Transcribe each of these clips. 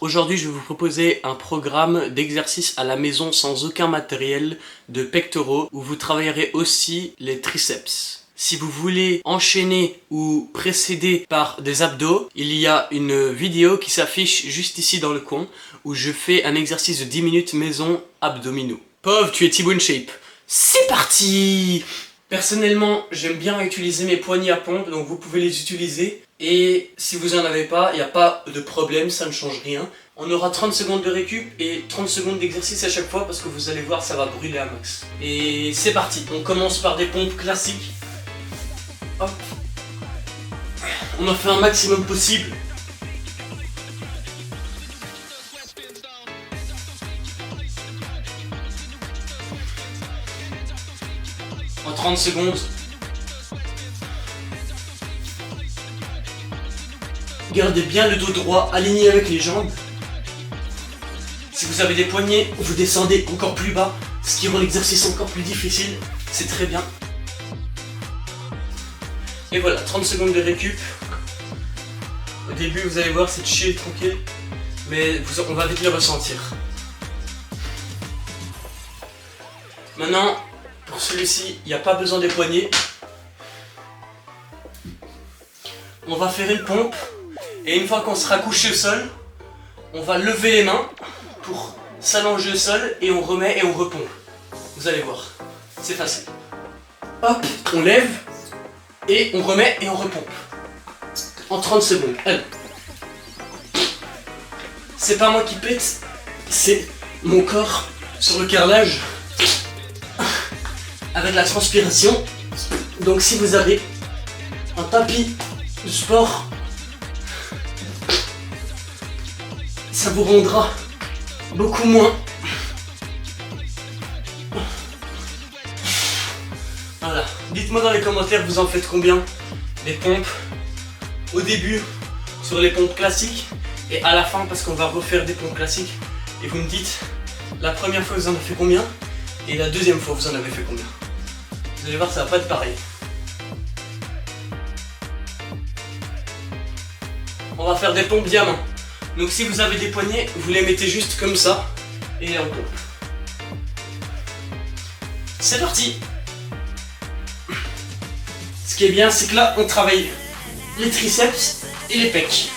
Aujourd'hui, je vais vous proposer un programme d'exercice à la maison sans aucun matériel de pectoraux où vous travaillerez aussi les triceps. Si vous voulez enchaîner ou précéder par des abdos, il y a une vidéo qui s'affiche juste ici dans le coin où je fais un exercice de 10 minutes maison abdominaux. Pauvre, tu es Thibaut InShape. C'est parti! Personnellement, j'aime bien utiliser mes poignées à pompe, donc vous pouvez les utiliser. Et si vous en avez pas, il n'y a pas de problème, ça ne change rien. On aura 30 secondes de récup et 30 secondes d'exercice à chaque fois parce que vous allez voir, ça va brûler à max. Et c'est parti, on commence par des pompes classiques. Hop. On en fait un maximum possible. En 30 secondes. Gardez bien le dos droit aligné avec les jambes. Si vous avez des poignets, vous descendez encore plus bas, ce qui rend l'exercice encore plus difficile. C'est très bien. Et voilà, 30 secondes de récup. Au début, vous allez voir, c'est chill, tranquille. Mais on va vite le ressentir. Maintenant, pour celui-ci, il n'y a pas besoin des poignets. On va faire une pompe. Et une fois qu'on sera couché au sol, on va lever les mains pour s'allonger au sol et on remet et on repompe. Vous allez voir, c'est facile. Hop, on lève et on remet et on repompe. En 30 secondes. Allez. C'est pas moi qui pète, c'est mon corps sur le carrelage avec la transpiration. Donc si vous avez un tapis de sport, ça vous rendra beaucoup moins. Voilà. Dites-moi dans les commentaires, vous en faites combien les pompes au début sur les pompes classiques et à la fin parce qu'on va refaire des pompes classiques. Et vous me dites la première fois vous en avez fait combien et la deuxième fois vous en avez fait combien. Vous allez voir, ça va pas être pareil. On va faire des pompes diamants. Donc si vous avez des poignets, vous les mettez juste comme ça et on pompe. C'est parti. Ce qui est bien, c'est que là, on travaille les triceps et les pecs.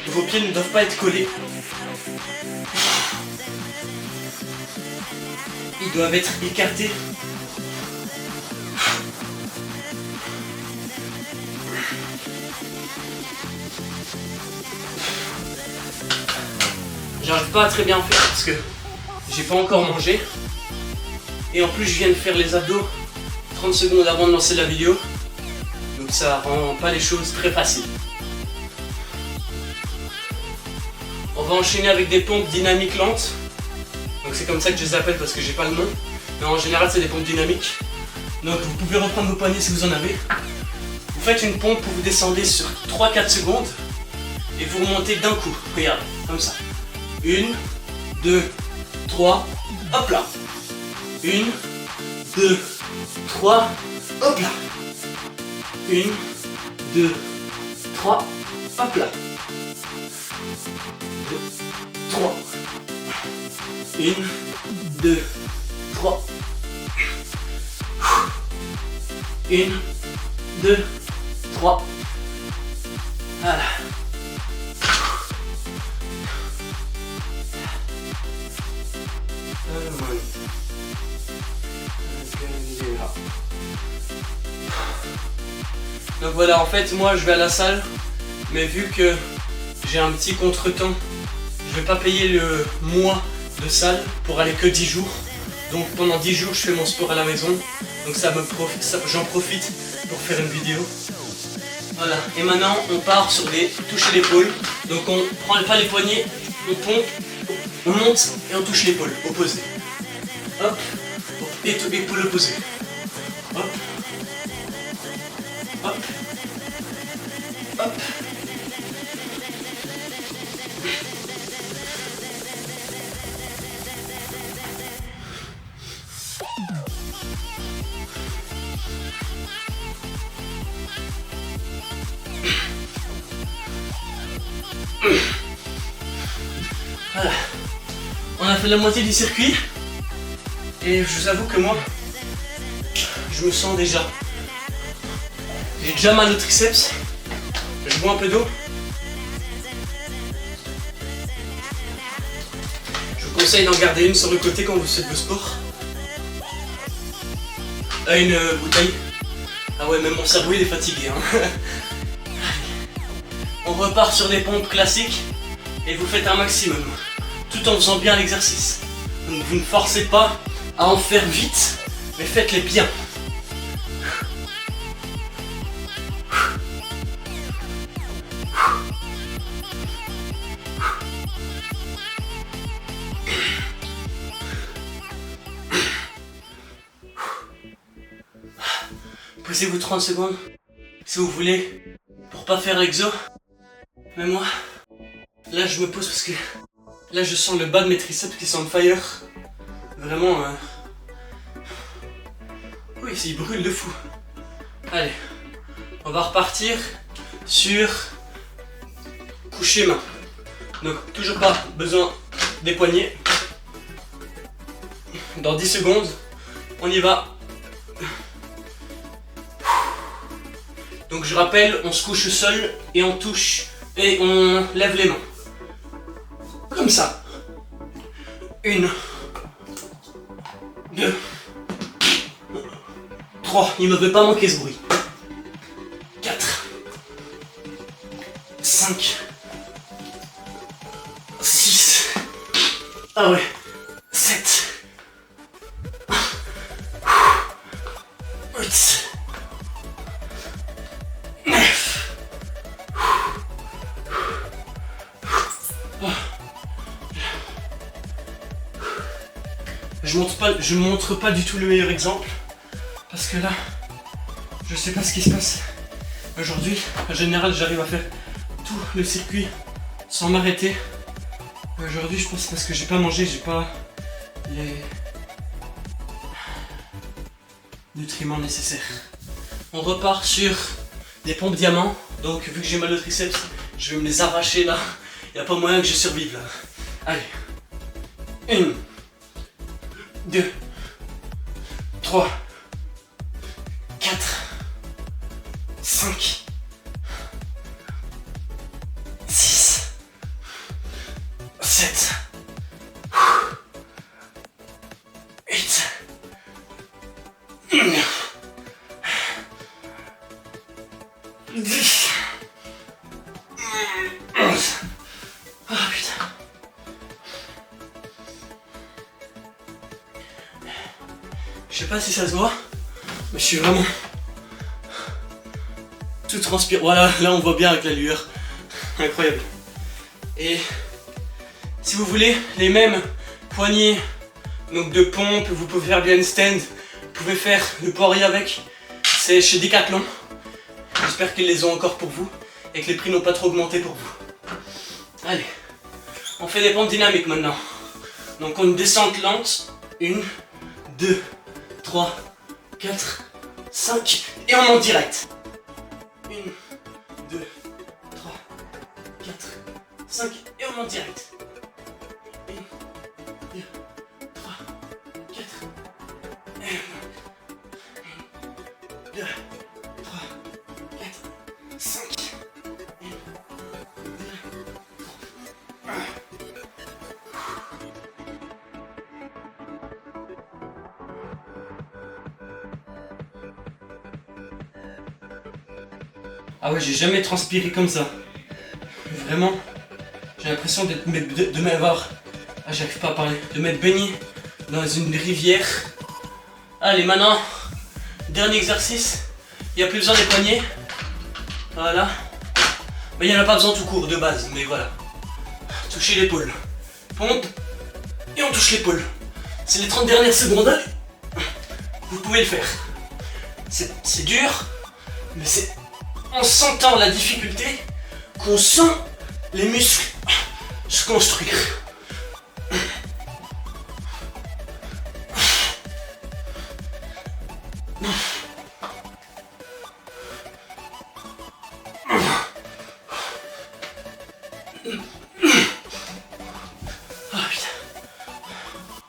Vos pieds ne doivent pas être collés. Ils doivent être écartés. J'arrive pas à très bien faire parce que j'ai pas encore mangé. Et en plus je viens de faire les abdos 30 secondes avant de lancer la vidéo. Donc ça rend pas les choses très faciles. On va enchaîner avec des pompes dynamiques lentes. Donc c'est comme ça que je les appelle parce que j'ai pas le nom. Mais en général c'est des pompes dynamiques. Donc vous pouvez reprendre vos poignets si vous en avez. Vous faites une pompe où vous descendez sur 3-4 secondes. Et vous remontez d'un coup. Regardez, comme ça. 1, 2, 3, hop là. 1, 2, 3, hop là. 1, 2, 3, hop là. 2, 3. 1, 2, 3. 1, 2, 3. Voilà. Donc voilà, en fait moi je vais à la salle, mais vu que j'ai un petit contretemps, je vais pas payer le mois de salle pour aller que 10 jours. Donc pendant 10 jours je fais mon sport à la maison, donc j'en profite pour faire une vidéo. Voilà, et maintenant on part sur les toucher l'épaule. Donc on prend pas les poignets, on pompe, on monte et on touche l'épaule, opposé. Hop, et épaule opposée. Hop, hop, hop. Voilà. On a fait la moitié du circuit. Et je vous avoue que moi, je me sens déjà. J'ai déjà mal au triceps. Je bois un peu d'eau. Je vous conseille d'en garder une sur le côté quand vous faites le sport. Une bouteille. Ah ouais, même mon cerveau il est fatigué. Hein. On repart sur des pompes classiques et vous faites un maximum, tout en faisant bien l'exercice. Donc vous ne forcez pas à en faire vite, mais faites-les bien. Posez-vous 30 secondes, si vous voulez, pour pas faire exo. Mais moi, là je me pose parce que là je sens le bas de mes triceps qui sont on fire. Vraiment, oui, il brûle de fou. Allez, on va repartir sur coucher main. Donc toujours pas besoin des poignets. Dans 10 secondes, on y va. Donc je rappelle, on se couche seul et on touche et on lève les mains. Comme ça. 1, 2, 3, il ne me veut pas manquer ce bruit. 4, 5, 6, ah ouais, 7, 8, 9. Je montre pas du tout le meilleur exemple parce que là je sais pas ce qui se passe aujourd'hui. En général j'arrive à faire tout le circuit sans m'arrêter. Aujourd'hui je pense parce que j'ai pas mangé, j'ai pas les nutriments nécessaires. On repart sur des pompes diamants. Donc vu que j'ai mal au triceps, je vais me les arracher là. Il n'y a pas moyen que je survive là. Allez. 1, 2, 3, 4, 5, 6, 7, 8, 9, 10, 11. Ah putain. Je sais pas si ça se voit, mais je suis vraiment tout transpire. Voilà, là on voit bien avec la lueur. Incroyable. Et si vous voulez les mêmes poignées donc de pompe, vous pouvez faire du handstand, vous pouvez faire le poirier avec. C'est chez Decathlon. J'espère qu'ils les ont encore pour vous et que les prix n'ont pas trop augmenté pour vous. Allez, on fait des pompes dynamiques maintenant. Donc on descente lente. 1, 2, 3, 4, 5 et on monte direct. 1, 2, 3, 4, 5 et on monte direct. 1, 2, 3, 4 et 1, 2, 3, 4, 5 et 1, 2, 3, 1. Ah ouais, j'ai jamais transpiré comme ça. Vraiment, j'ai l'impression de m'avoir... Ah, j'arrive pas à parler. De m'être baigné dans une rivière. Allez, maintenant, dernier exercice. Il n'y a plus besoin des poignets. Voilà. Mais il n'y en a pas besoin tout court, de base. Mais voilà. Touchez l'épaule. Pompe. Et on touche l'épaule. C'est les 30 dernières secondes. Allez. Vous pouvez le faire. C'est dur, mais c'est... En sentant la difficulté, qu'on sent les muscles se construire.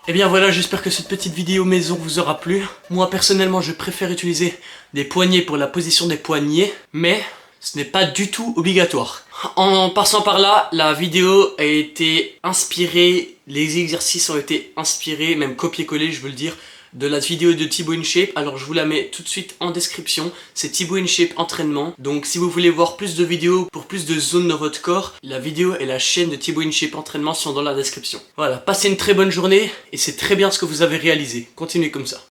Et bien voilà, j'espère que cette petite vidéo maison vous aura plu. Moi personnellement, je préfère utiliser des poignets pour la position des poignets, mais ce n'est pas du tout obligatoire. En passant par là, la vidéo a été inspirée, les exercices ont été inspirés, même copier-coller, je veux le dire, de la vidéo de Thibaut InShape. Alors je vous la mets tout de suite en description. C'est Thibaut InShape entraînement. Donc si vous voulez voir plus de vidéos pour plus de zones dans votre corps, la vidéo et la chaîne de Thibaut InShape entraînement sont dans la description. Voilà, passez une très bonne journée et c'est très bien ce que vous avez réalisé. Continuez comme ça.